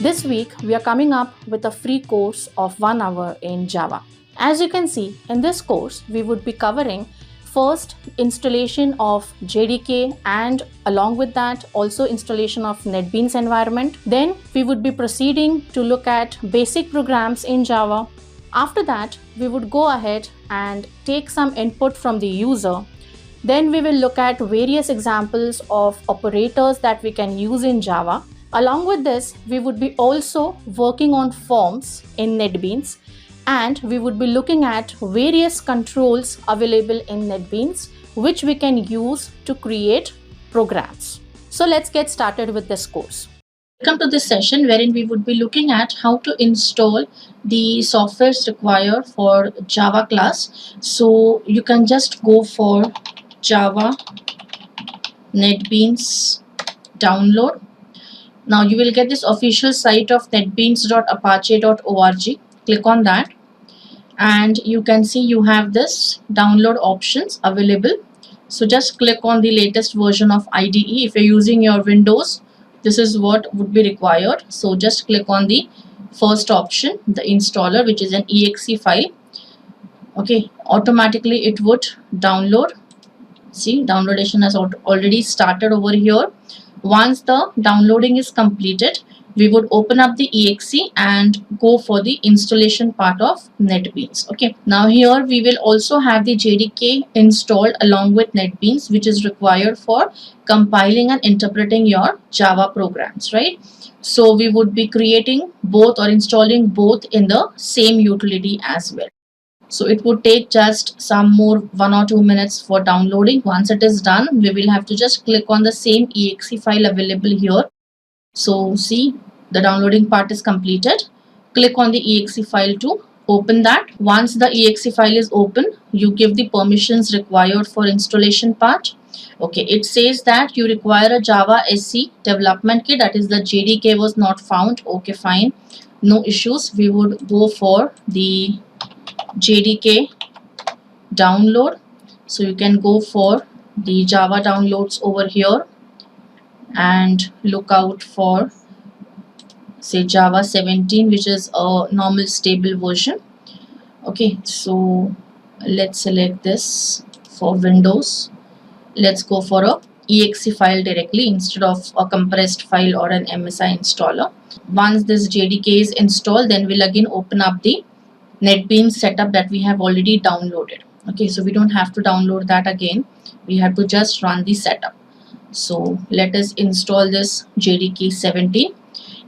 This week, we are coming up with a free course of 1 hour in Java. As you can see, in this course, we would be covering first installation of JDK and along with that also installation of NetBeans environment. Then we would be proceeding to look at basic programs in Java. After that, we would go ahead and take some input from the user. Then we will look at various examples of operators that we can use in Java. Along with this, we would be also working on forms in NetBeans, and we would be looking at various controls available in NetBeans which we can use to create programs. So let's get started with this course. Welcome to this session wherein we would be looking at how to install the softwares required for Java class. So you can just go for Java NetBeans download. Now you will get this official site of netbeans.apache.org. Click on that and you can see you have this download options available. So just click on the latest version of IDE. If you're using your Windows, this is what would be required. So just click on the first option, the installer, which is an exe file. Okay, automatically it would download. See, downloadation has already started over here. Once the downloading is completed, we would open up the exe and go for the installation part of NetBeans. Okay, now here we will also have the JDK installed along with NetBeans, which is required for compiling and interpreting your Java programs, right? So we would be creating both or installing both in the same utility as well. So it would take just some more 1 or 2 minutes for downloading. Once it is done, we will have to just click on the same exe file available here. So see, the downloading part is completed. Click on the exe file to open that. Once the exe file is open, you give the permissions required for installation part. Okay, it says that you require a Java SE development kit, that is the JDK was not found. Okay, fine, no issues. We would go for the JDK download. So you can go for the Java downloads over here and look out for say Java 17, which is a normal stable version. Okay, so let's select this for Windows. Let's go for a exe file directly instead of a compressed file or an MSI installer. Once this JDK is installed, then we'll again open up the NetBeans setup that we have already downloaded. Okay, so we don't have to download that again. We have to just run the setup. So let us install this JDK 17.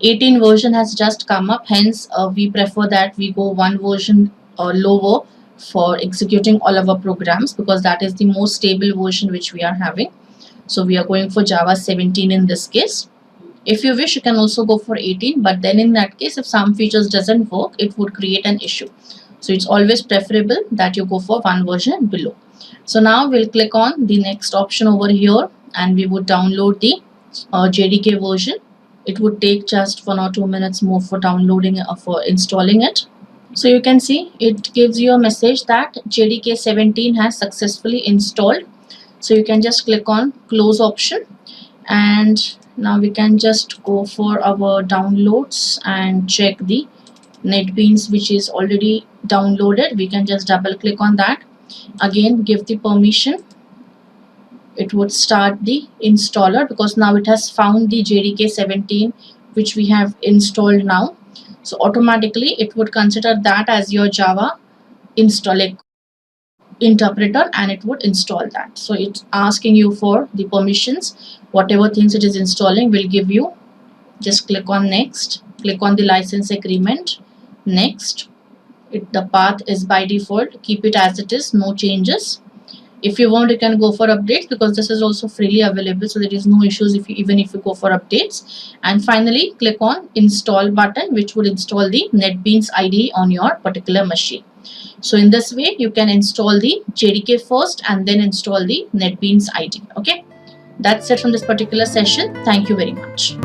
18 version has just come up, hence we prefer that we go one version lower for executing all of our programs, because that is the most stable version which we are having. So we are going for Java 17 in this case. If you wish, you can also go for 18, but then in that case, if some features doesn't work, it would create an issue. So it's always preferable that you go for one version below. So now we'll click on the next option over here and we would download the JDK version. It would take just 1 or 2 minutes more for downloading for installing it. So you can see it gives you a message that JDK 17 has successfully installed. So you can just click on close option, and now we can just go for our downloads and check the NetBeans which is already downloaded. We can just double click on that. Again, give the permission. It would start the installer because now it has found the JDK 17 which we have installed now. So automatically it would consider that as your Java interpreter and it would install that. So it's asking you for the permissions. Whatever things it is installing will give you. Just click on next. Click on the license agreement. Next. The path is by default. Keep it as it is. No changes. If you want, you can go for updates because this is also freely available. So there is no issues even if you go for updates. And finally, click on install button, which would install the NetBeans IDE on your particular machine. So in this way, you can install the JDK first and then install the NetBeans IDE. Okay, that's it from this particular session. Thank you very much.